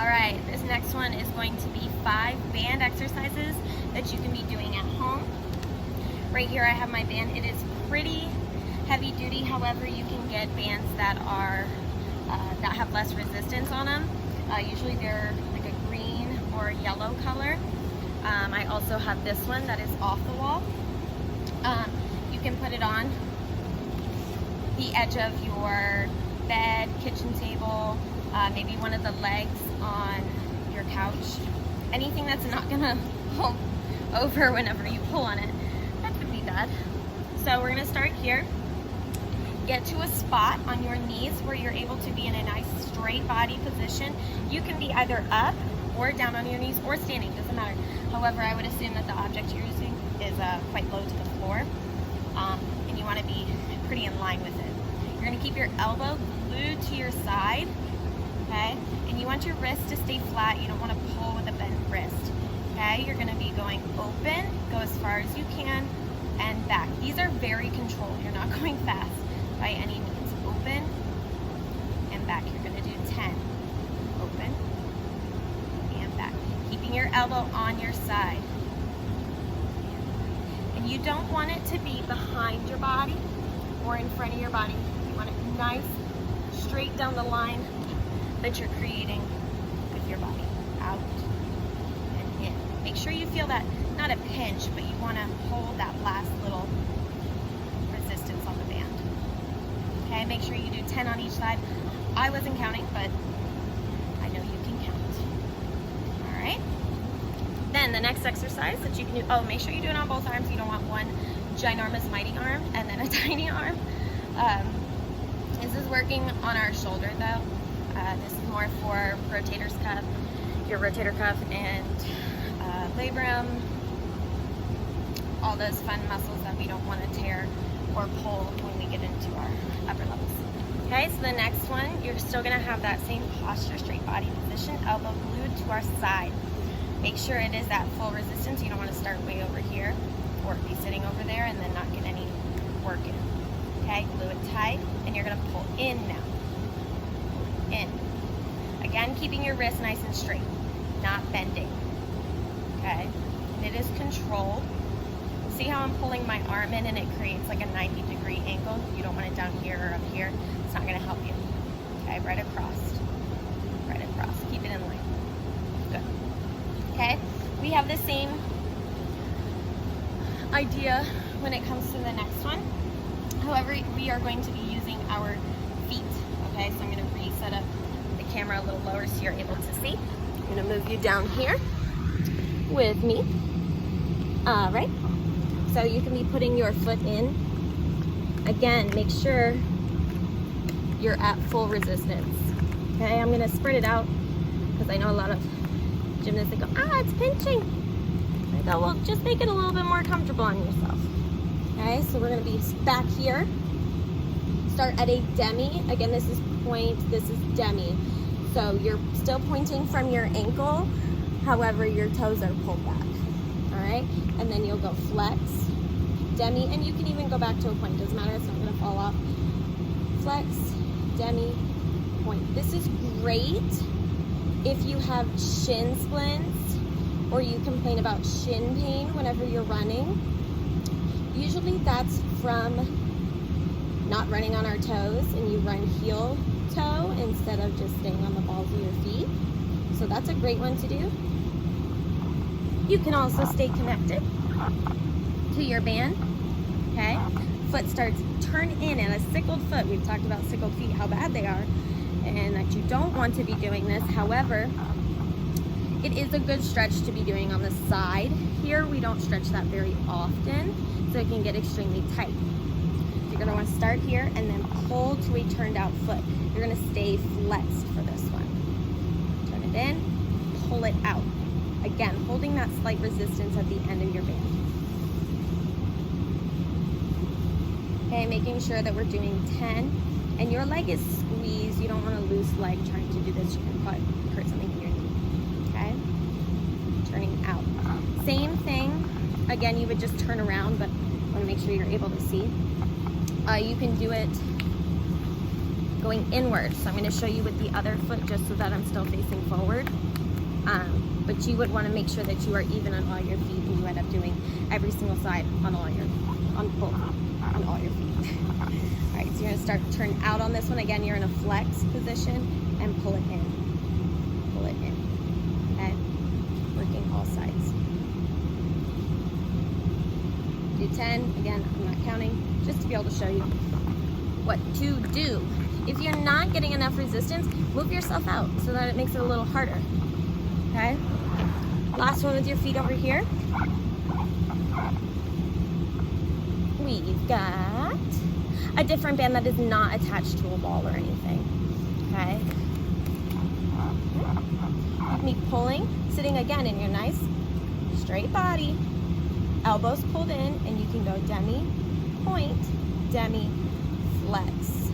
All right, this next one is going to be 5 band exercises that you can be doing at home. Right here I have my band. It is pretty heavy duty, however you can get bands that are that have less resistance on them. Usually they're like a green or yellow color. I also have this one that is off the wall. You can put it on the edge of your bed, kitchen table, maybe one of the legs on your couch. Anything that's not gonna pull over whenever you pull on it. That could be bad. So we're gonna start here. Get to a spot on your knees where you're able to be in a nice straight body position. You can be either up or down on your knees or standing, doesn't matter. However, I would assume that the object you're using is quite low to the floor, and you want to be pretty in line with it. You're going to keep your elbow glued to your side, okay? And you want your wrist to stay flat. You don't want to pull with a bent wrist, okay? You're going to be going open, go as far as you can, and back. These are very controlled. You're not going fast by any means. Open and back. You're going to do 10. Open and back. Keeping your elbow on your side. And you don't want it to be behind your body or in front of your body. You want it nice, straight down the line that you're creating with your body. Out and in. Make sure you feel that, not a pinch, but you want to hold that last little resistance on the band. Okay, make sure you do 10 on each side. I wasn't counting, but I know you can count. All right. Then the next exercise that you can do, make sure you do it on both arms. You don't want one ginormous mighty arm and then a tiny arm. This is working on our shoulder though. This is more for rotator's cuff, your rotator cuff and labrum, all those fun muscles that we don't want to tear or pull when we get into our upper levels. Okay, so the next one, you're still gonna have that same posture, straight body position, elbow glued to our side. Make sure it is at full resistance. You don't want to start way over here or be sitting over there and then not get any work in. Okay, glue it tight, and you're gonna pull in now. In. Again, keeping your wrist nice and straight, not bending. Okay, and it is controlled. See how I'm pulling my arm in and it creates like a 90-degree angle? You don't want it down here or up here. It's not gonna help you. Okay, right across. Right across. Keep it in line. Good. Okay, we have the same idea when it comes to the next one. However, we are going to be using our feet. Okay, so I'm gonna reset up the camera a little lower so you're able to see. I'm gonna move you down here with me. All right. So you can be putting your foot in. Again, make sure you're at full resistance. Okay, I'm gonna spread it out because I know a lot of gymnasts that go, it's pinching. I go, well, just make it a little bit more comfortable on yourself. Okay, so we're gonna be back here. Start at a demi. Again, this is point, this is demi. So you're still pointing from your ankle, however, your toes are pulled back. All right, and then you'll go flex, demi, and you can even go back to a point, doesn't matter, it's not gonna fall off. Flex, demi, point. This is great if you have shin splints or you complain about shin pain whenever you're running. Usually that's from not running on our toes, and you run heel toe instead of just staying on the balls of your feet. So that's a great one to do. You can also stay connected to your band, okay? Foot starts turn in, and a sickled foot, we've talked about sickled feet, how bad they are, and that you don't want to be doing this. However, it is a good stretch to be doing on the side. Here, we don't stretch that very often, so it can get extremely tight. You're gonna wanna start here and then pull to a turned out foot. You're gonna stay flexed for this one. Turn it in, pull it out. Again, holding that slight resistance at the end of your band. Okay, making sure that we're doing 10, and your leg is squeezed. You don't want a loose leg trying to do this. You can hurt something in your knee. Okay, turning out. Same thing. Again, you would just turn around, but I want to make sure you're able to see. You can do it going inward. So I'm going to show you with the other foot just so that I'm still facing forward. But you would want to make sure that you are even on all your feet, and you end up doing every single side on all your feet. All right, so you're going to start to turn out on this one. Again, you're in a flex position and pull it in. Pull it in. Okay? Working all sides. Do 10. Again, I'm not counting, just to be able to show you what to do. If you're not getting enough resistance, move yourself out so that it makes it a little harder. Okay? Last one with your feet over here. We've got a different band that is not attached to a wall or anything. Okay? With me pulling, sitting again in your nice straight body, elbows pulled in, and you can go demi, point, demi, flex.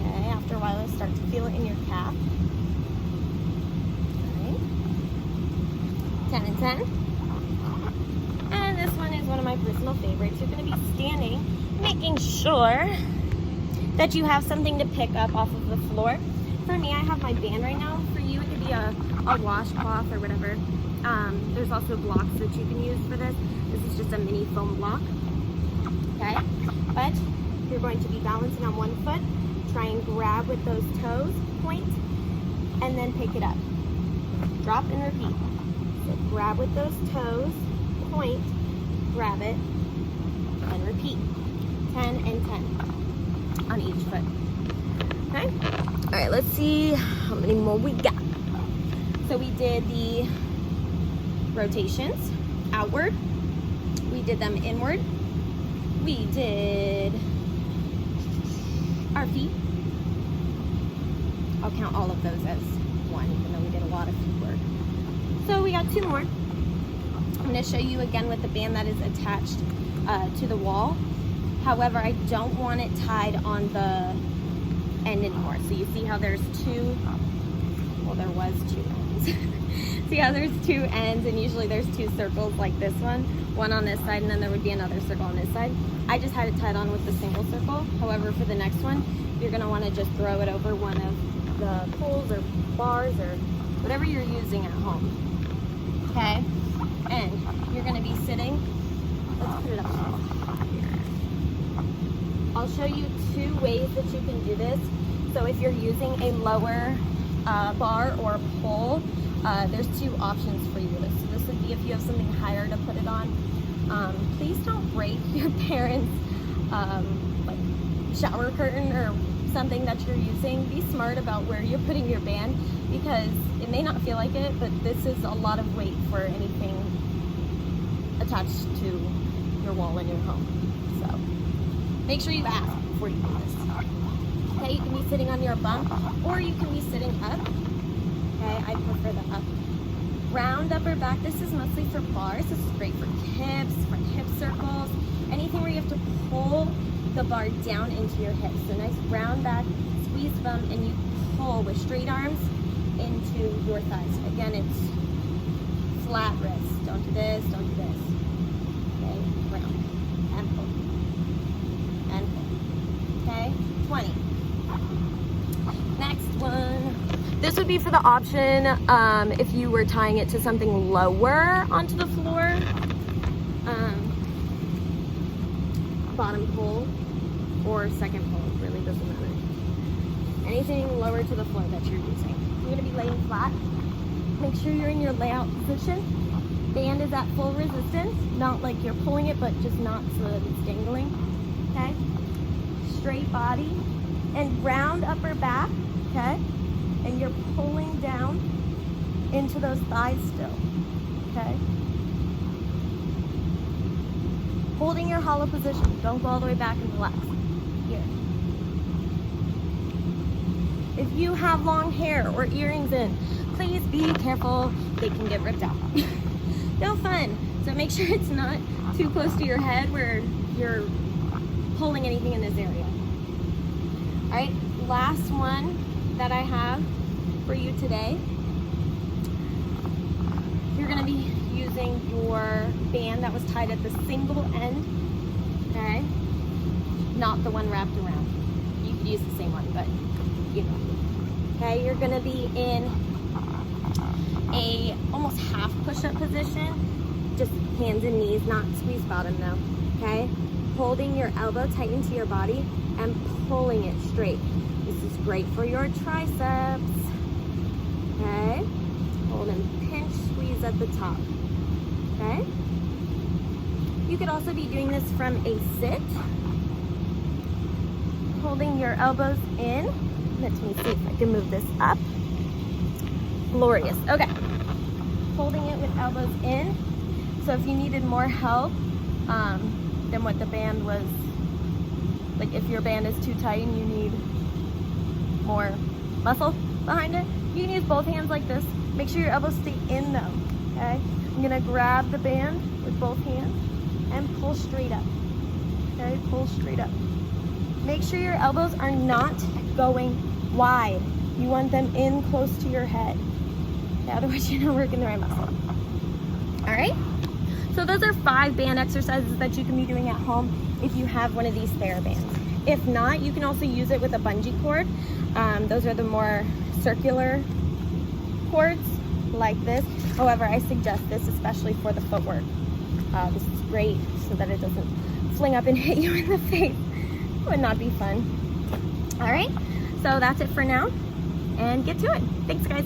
Okay? After a while, you'll start to feel it in your calf. 10 and 10. And this one is one of my personal favorites. You're going to be standing, making sure that you have something to pick up off of the floor. For me, I have my band right now. For you, it could be a washcloth or whatever. There's also blocks that you can use for this. This is just a mini foam block. Okay? But you're going to be balancing on one foot. Try and grab with those toes, point, and then pick it up. Drop and repeat. So grab with those toes, point, grab it, and repeat. 10 and 10 on each foot. Okay? All right, let's see how many more we got. So we did the rotations outward. We did them inward. We did our feet. I'll count all of those as one, even though we did a lot of feet work. So we got 2 more. I'm going to show you again with the band that is attached to the wall. However, I don't want it tied on the end anymore. So you see how there's 2, well, there was 2 ends. See how there's 2 ends, and usually there's 2 circles like this one on this side, and then there would be another circle on this side. I just had it tied on with the single circle. However, for the next one, you're going to want to just throw it over one of the poles or bars or whatever you're using at home. Okay, and you're going to be sitting, let's put it up here. I'll show you 2 ways that you can do this. So if you're using a lower bar or pole, there's 2 options for you. So this would be if you have something higher to put it on. Please don't break your parents' like shower curtain or something that you're using. Be smart about where you're putting your band, because it may not feel like it, but this is a lot of weight for anything attached to your wall in your home. So make sure you ask before you do this. Okay, you can be sitting on your bump, or you can be sitting up. Okay, I prefer the up. Round upper back. This is mostly for bars. This is great for hips, for hip circles, anything where you have to pull the bar down into your hips. So nice round back, squeeze bum, and you pull with straight arms into your thighs. Again, it's flat wrists. Don't do this, don't do this. Okay, round and pull. And pull. Okay, 20. Next one. This would be for the option if you were tying it to something lower onto the floor. Bottom pole or second pole, really doesn't matter. Anything lower to the floor that you're using. You're going to be laying flat. Make sure you're in your layout position. Band is at full resistance, not like you're pulling it, but just not so that it's dangling. Okay? Straight body and round upper back. Okay? And you're pulling down into those thighs still. Okay? Holding your hollow position. Don't go all the way back and relax. Here. If you have long hair or earrings in, please be careful. They can get ripped out. No fun. So make sure it's not too close to your head where you're pulling anything in this area. All right, last one that I have for you today. You're going to be using your band that was tied at the single end, okay? Not the one wrapped around. You could use the same one, but you know. Okay, you're gonna be in a almost half push-up position, just hands and knees, not squeeze bottom though, okay? Holding your elbow tight into your body and pulling it straight. This is great for your triceps, okay? Hold and pinch, squeeze at the top, okay? You could also be doing this from a sit, holding your elbows in. Let me see if I can move this up. Glorious. Okay. Holding it with elbows in. So if you needed more help than what the band was, like if your band is too tight and you need more muscle behind it, you can use both hands like this. Make sure your elbows stay in though, okay? I'm gonna grab the band with both hands and pull straight up, okay? Pull straight up. Make sure your elbows are not going wide. You want them in close to your head. Okay, otherwise you're not working the right muscle. All right? So those are 5 band exercises that you can be doing at home if you have one of these Therabands. If not, you can also use it with a bungee cord. Those are the more circular cords like this. However, I suggest this especially for the footwork. This is great so that it doesn't fling up and hit you in the face. Would not be fun. All right, so that's it for now, and get to it. Thanks, guys.